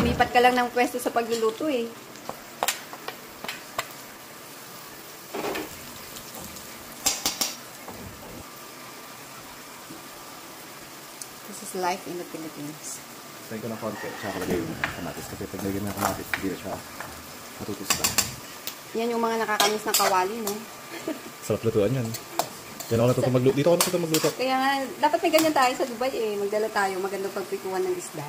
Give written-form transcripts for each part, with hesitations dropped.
Lumipat ka lang ng pwesto sa pagluluto eh. This is life in the Philippines. Tayo ko ng konti, tsaka lagay yung kamatis. Kasi pag nagay ng kamatis, hindi na siya matutusta. Yan yung mga nakakamiss na kawali, no? Sarap lutuan yan. Yan ako natuto magluto. Dito ako natuto magluto. Kaya nga, dapat may ganyan tayo sa Dubai eh. Magdala tayo, magandang pagpikuan ng isda.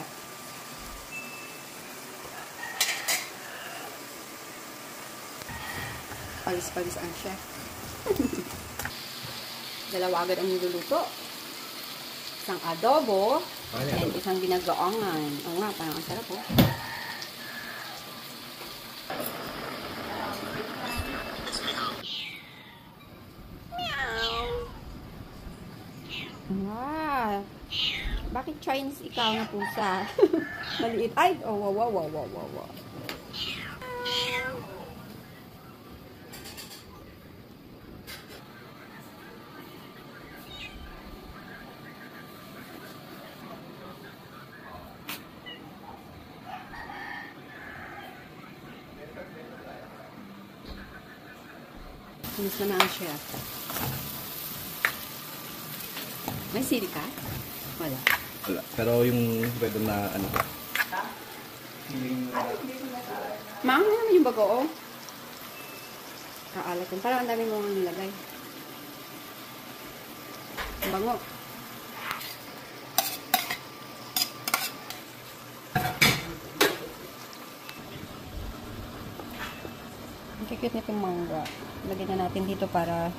Palis-palis ang chef. Dalawa agad ang niluluto. Isang adobo, and isang binagoongan. Oo nga, parang ang sarap oh. Meow! Wow! Bakit Chinese ikaw na pusa? Maliit. Ay! Oh, wow, wow, wow, wow, wow, wow. Kinis na ang chef. May sili ka? Wala. Wala. Pero yung pwede na ano. Maang na naman yung bago, oh. Kaalat yun. Parang ang dami mo nilagay. Bango. Ang cute nitong mangga. Lagyan na natin dito para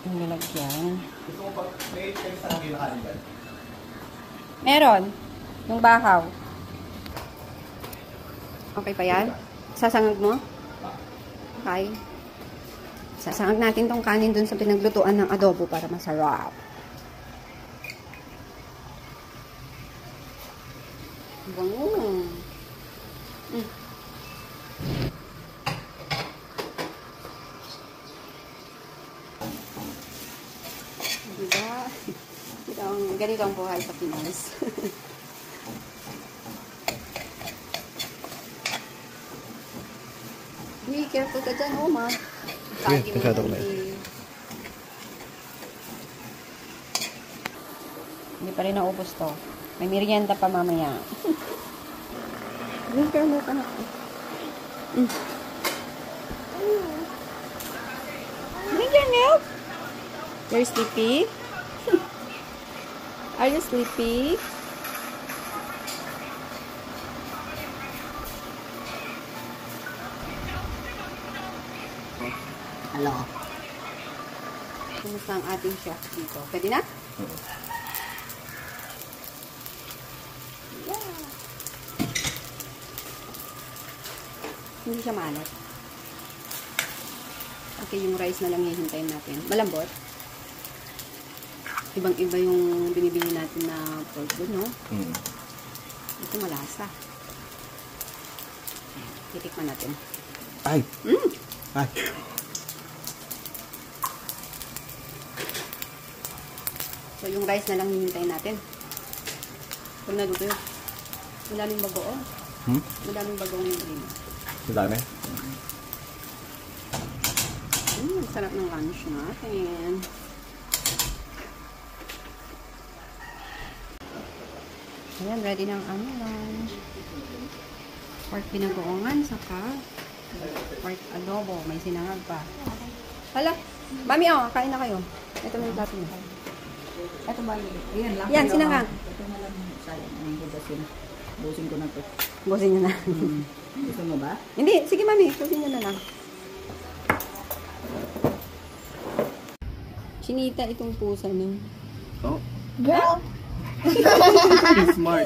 yung nilagyan. Gusto mo pa, may sa akin na ba? Meron. Yung bahaw. Okay pa yan? Sasangag mo? Okay. Sasangag natin tong kanin dun sa pinaglutuan ng adobo para masarap. Bango. Diba? Ganito ang buhay sa Pinas. Be careful ka dyan, Oma. Sige, masyado ko na Hindi pa rin naubos to. May merienda pa mamaya. Drink ka mo ka na. Drink your milk. You're sleepy? Are you sleepy? Hello. Kumusta ang ating chef dito? Pwede na? Yeah. Hindi siya maalat. Okay, yung rice na lang hihintayin natin. Malambot. Ibang-iba yung binibili natin na pork doon, no? Ito malasa. Titikman natin. Ay! Ay! So, yung rice na lang hihintayin natin. Kung naluto yun. Madaming bagoong. Madaming bagoong yung green. Madami? Sarap ng lunch natin. Ayan, ready na ang aming lunch. Pork pinagoongan, saka pork adobo. May sinangag pa. Hala, mami, oh, kain na kayo. Ito na yung plato mo. Ito ba? Yan, sinangag. Ito na lang. Sayang. Ang budasin. Busin ko na ito. Busin nyo na. Gusto mo ba? Hindi, sige mami, busin nyo na lang. Sinita itong pusa, no? Oh? Girl! Smart!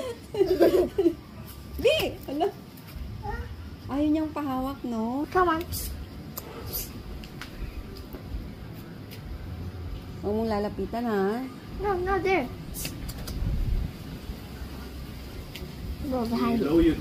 Di! Hala. Ayaw niyang pahawak, no? Come on. Huwag mong lalapitan, ha? No, there. Go behind. Hello, you